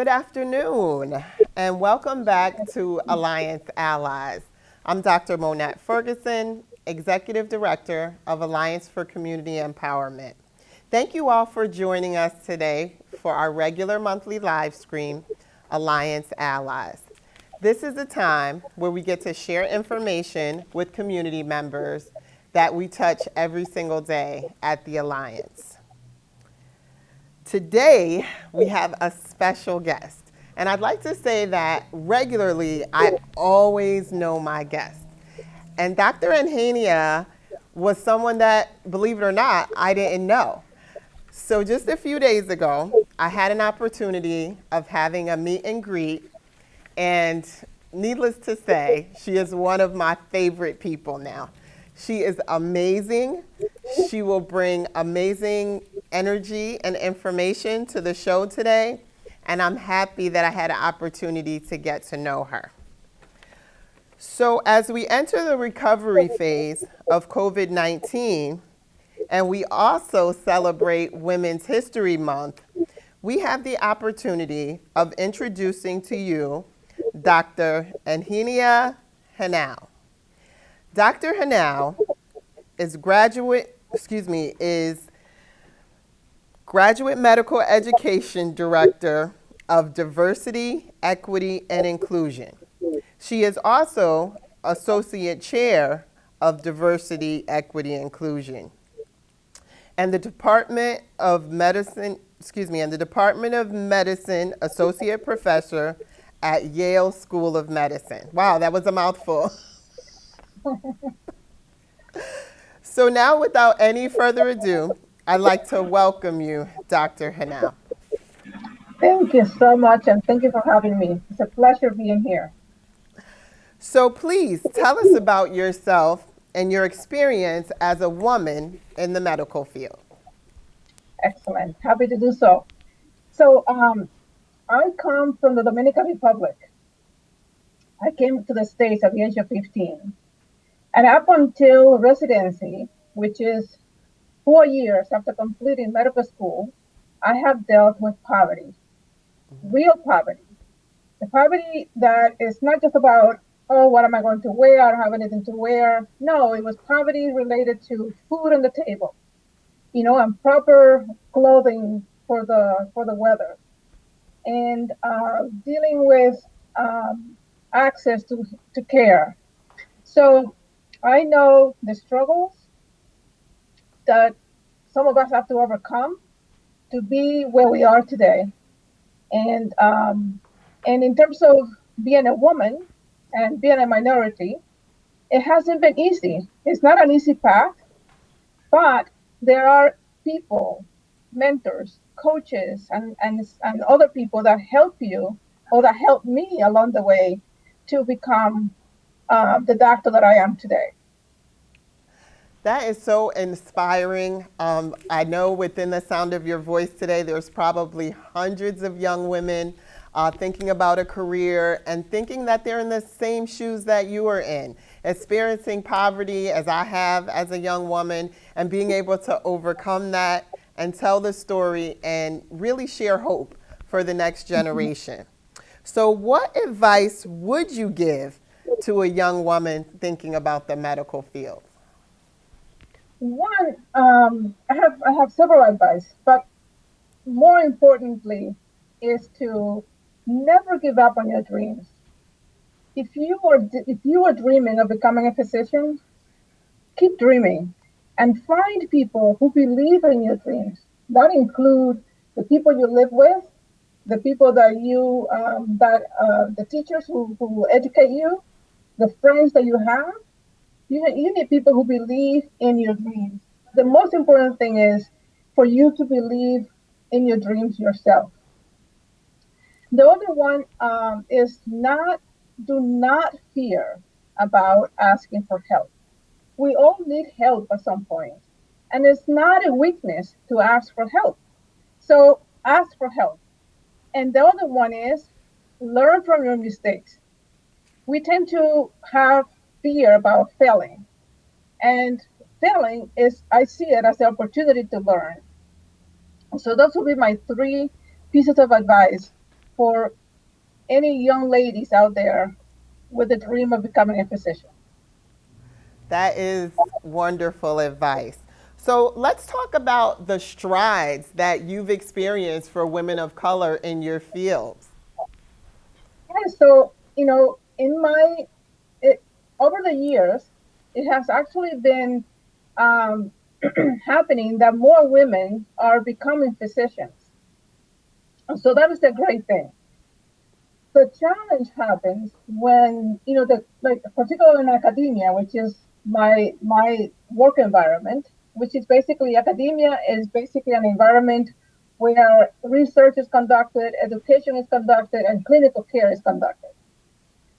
Good afternoon, and welcome back to Alliance Allies. I'm Dr. Monette Ferguson, Executive Director of Alliance for Community Empowerment. Thank you all for joining us today for our regular monthly live stream, Alliance Allies. This is a time where we get to share information with community members that we touch every single day at the Alliance. Today, we have a special guest. And I'd like to say that regularly, I always know my guest. And Dr. Inginia was someone that, believe it or not, I didn't know. So just a few days ago, I had an opportunity of having a meet and greet. And needless to say, she is one of my favorite people now. She is amazing. She will bring amazing energy and information to the show today, and I'm happy that I had an opportunity to get to know her. So as we enter the recovery phase of COVID-19, and we also celebrate Women's History Month, we have the opportunity of introducing to you Dr. Inginia Genao. Dr. Genao is Graduate Medical Education Director of Diversity, Equity, and Inclusion. She is also Associate Chair of Diversity, Equity, and Inclusion. And the Department of Medicine Associate Professor at Yale School of Medicine. Wow, that was a mouthful. So now, without any further ado, I'd like to welcome you, Dr. Genao. Thank you so much, and thank you for having me. It's a pleasure being here. So please tell us about yourself and your experience as a woman in the medical field. Excellent. Happy to do so. So, I come from the Dominican Republic. I came to the States at the age of 15. And up until residency, which is 4 years after completing medical school, I have dealt with poverty, real poverty. The poverty that is not just about, oh, what am I going to wear? I don't have anything to wear. No, it was poverty related to food on the table, and proper clothing for the weather, and dealing with access to care. So I know the struggles that some of us have to overcome to be where we are today. And in terms of being a woman and being a minority, it hasn't been easy. It's not an easy path, but there are people, mentors, coaches, and other people that help you or that helped me along the way to become the doctor that I am today. That is so inspiring. I know within the sound of your voice today, there's probably hundreds of young women thinking about a career and thinking that they're in the same shoes that you are in, experiencing poverty as I have as a young woman, and being able to overcome that and tell the story and really share hope for the next generation. So what advice would you give to a young woman thinking about the medical field? One, I have several advice, but more importantly, is to never give up on your dreams. If you are dreaming of becoming a physician, keep dreaming, and find people who believe in your dreams. That include the people you live with, the people the teachers who educate you, the friends that you have. You need people who believe in your dreams. The most important thing is for you to believe in your dreams yourself. The other one is do not fear about asking for help. We all need help at some point, and it's not a weakness to ask for help. So ask for help. And the other one is learn from your mistakes. We tend to have fear about failing, and failing is, I see it as the opportunity to learn. So those would be my three pieces of advice for any young ladies out there with the dream of becoming a physician. That is wonderful advice. So let's talk about the strides that you've experienced for women of color in your fields. Yeah, so, in it, over the years, it has actually been um, happening that more women are becoming physicians. So that is a great thing. The challenge happens when, like particularly in academia, which is my work environment, which is basically academia is basically an environment where research is conducted, education is conducted, and clinical care is conducted.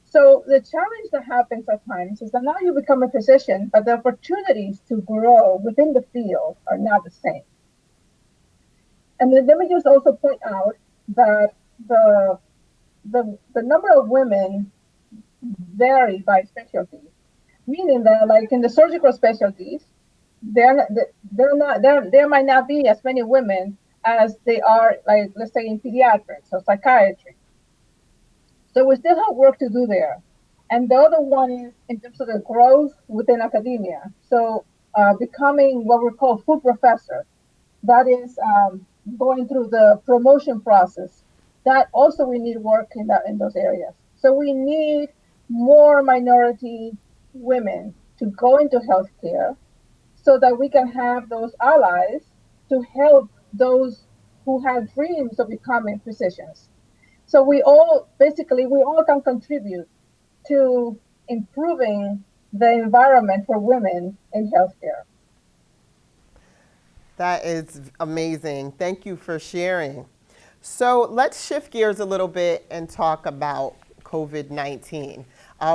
So the challenge that happens at times is that now you become a physician, but the opportunities to grow within the field are not the same. And then let me just also point out that the number of women vary by specialty, meaning that like in the surgical specialties, there might not be as many women as they are like let's say in pediatrics or psychiatry. So we still have work to do there. And the other one is in terms of the growth within academia. So becoming what we call full professor, that is going through the promotion process. That also we need work in those areas. So we need more minority women to go into healthcare so that we can have those allies to help those who have dreams of becoming physicians. So we all can contribute to improving the environment for women in healthcare. That is amazing. Thank you for sharing. So let's shift gears a little bit and talk about COVID-19.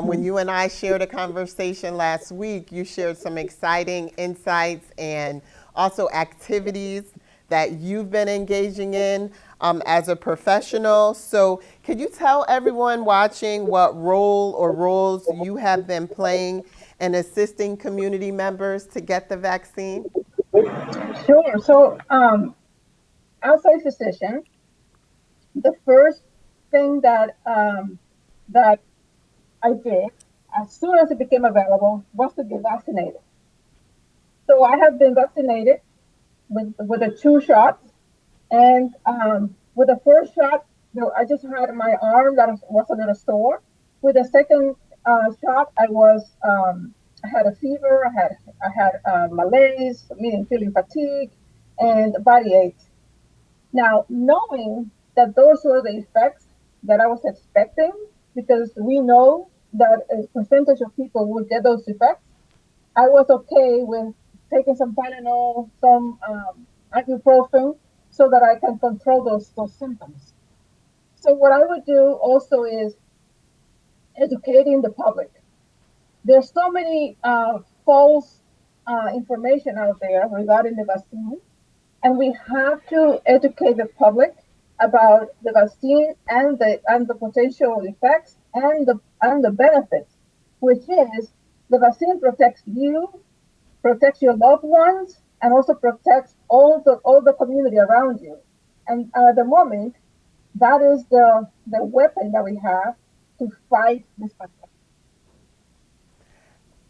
When you and I shared a conversation last week, you shared some exciting insights and also activities that you've been engaging in as a professional. So, could you tell everyone watching what role or roles you have been playing in assisting community members to get the vaccine? Sure. So, as a physician, the first thing that I did as soon as it became available was to get vaccinated. So I have been vaccinated with the two shots, and with the first shot, I just had my arm that was a little sore. With the second shot, I had a fever, I had malaise, meaning feeling fatigue, and body aches. Now, knowing that those were the effects that I was expecting, because we know that a percentage of people will get those effects, I was okay with taking some Tylenol, some ibuprofen, so that I can control those symptoms. So what I would do also is educating the public. There's so many false information out there regarding the vaccine, and we have to educate the public about the vaccine and the potential effects and the benefits, which is the vaccine protects you, protects your loved ones, and also protects all the community around you. And at the moment, that is the weapon that we have to fight this pandemic.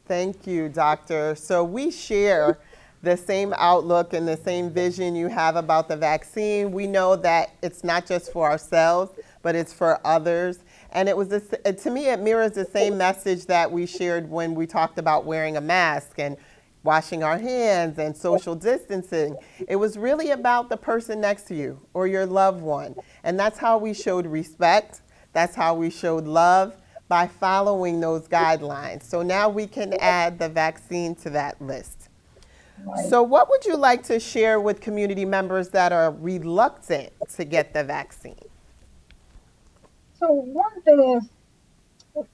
Thank you, Doctor. So we share the same outlook and the same vision you have about the vaccine. We know that it's not just for ourselves, but it's for others. And to me, it mirrors the same message that we shared when we talked about wearing a mask and washing our hands and social distancing. It was really about the person next to you or your loved one. And that's how we showed respect. That's how we showed love, by following those guidelines. So now we can add the vaccine to that list. Right. So, what would you like to share with community members that are reluctant to get the vaccine? So one thing is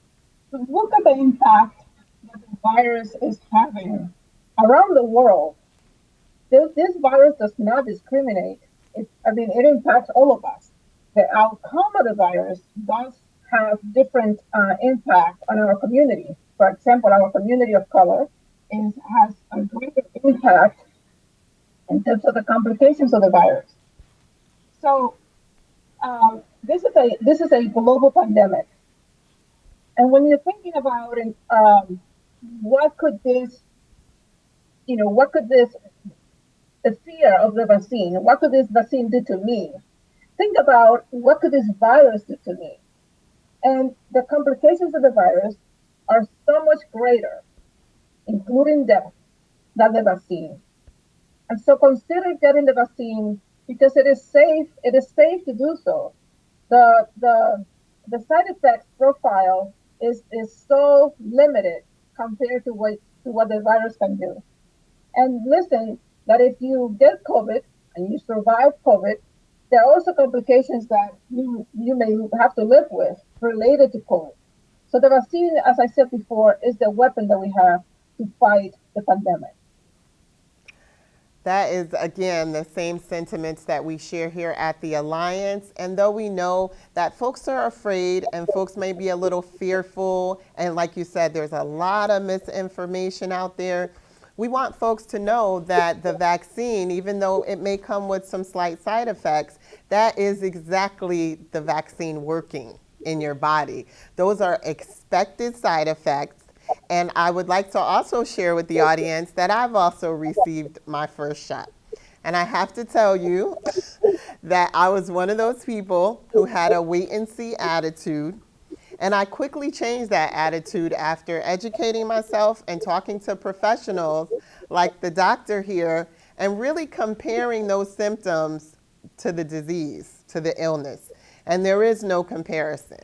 look at the impact that the virus is having around the world. This virus does not discriminate. It impacts all of us. The outcome of the virus does have different impact on our community. For example, our community of color has a greater impact in terms of the complications of the virus. So this is a global pandemic, and when you're thinking about it, what could this, what could this, the fear of the vaccine, what could this vaccine do to me? Think about what could this virus do to me, and the complications of the virus are so much greater, including death, than the vaccine. And so consider getting the vaccine because it is safe. It is safe to do so. The side effects profile is so limited compared to what the virus can do. And listen, that if you get COVID and you survive COVID, there are also complications that you may have to live with related to COVID. So the vaccine, as I said before, is the weapon that we have to fight the pandemic. That is, again, the same sentiments that we share here at the Alliance. And though we know that folks are afraid and folks may be a little fearful, and like you said, there's a lot of misinformation out there, we want folks to know that the vaccine, even though it may come with some slight side effects, that is exactly the vaccine working in your body. Those are expected side effects. And I would like to also share with the audience that I've also received my first shot. And I have to tell you that I was one of those people who had a wait and see attitude. And I quickly changed that attitude after educating myself and talking to professionals like the doctor here and really comparing those symptoms to the disease, to the illness. And there is no comparison.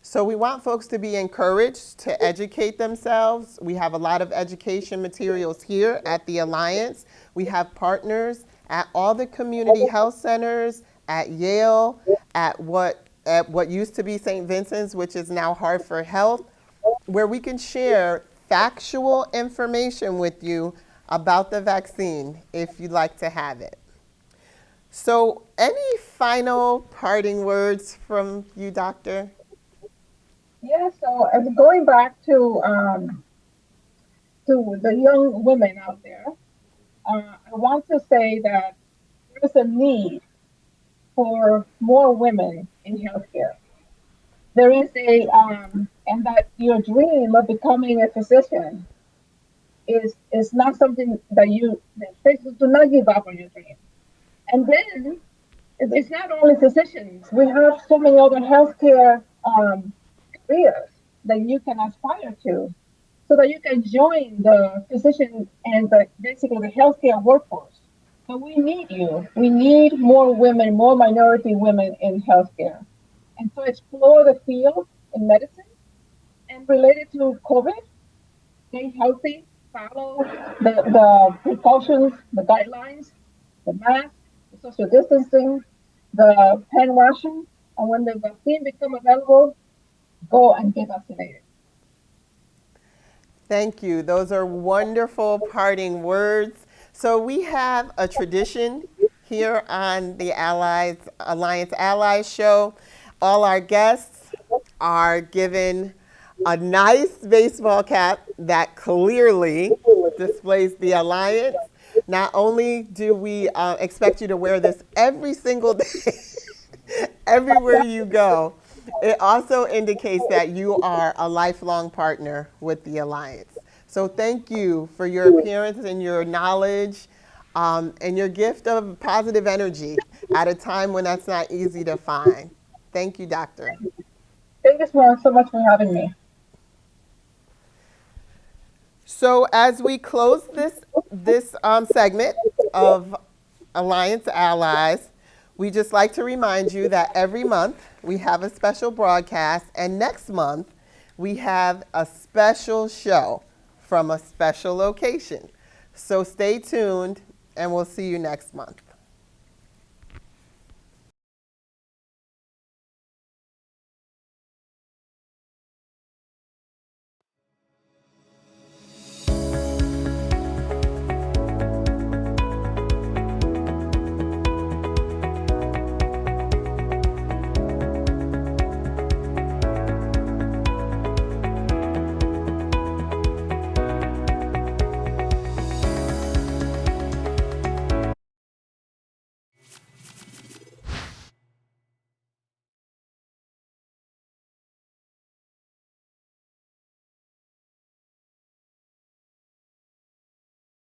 So we want folks to be encouraged to educate themselves. We have a lot of education materials here at the Alliance. We have partners at all the community health centers, at Yale, at what used to be St. Vincent's, which is now Hartford Health, where we can share factual information with you about the vaccine if you'd like to have it. So any final parting words from you, Doctor? Yeah, so going back to the young women out there, I want to say that there is a need for more women in healthcare. There is and that your dream of becoming a physician is not something that do not give up on your dream. And then it's not only physicians. We have so many other healthcare careers that you can aspire to, so that you can join the physician and basically the healthcare workforce. So we need you. We need more women, more minority women in healthcare. And so explore the field in medicine and related to COVID, stay healthy, follow the precautions, the guidelines, the mask, the social distancing, the hand washing, and when the vaccine become available, go and get vaccinated. Thank you. Those are wonderful parting words. So we have a tradition here on the Alliance Allies show. All our guests are given a nice baseball cap that clearly displays the Alliance. Not only do we expect you to wear this every single day, everywhere you go, it also indicates that you are a lifelong partner with the Alliance. So thank you for your appearance and your knowledge and your gift of positive energy at a time when that's not easy to find. Thank you, Doctor. Thank you so much for having me. So as we close this segment of Alliance Allies, we just like to remind you that every month we have a special broadcast, and next month we have a special show from a special location. So stay tuned, and we'll see you next month.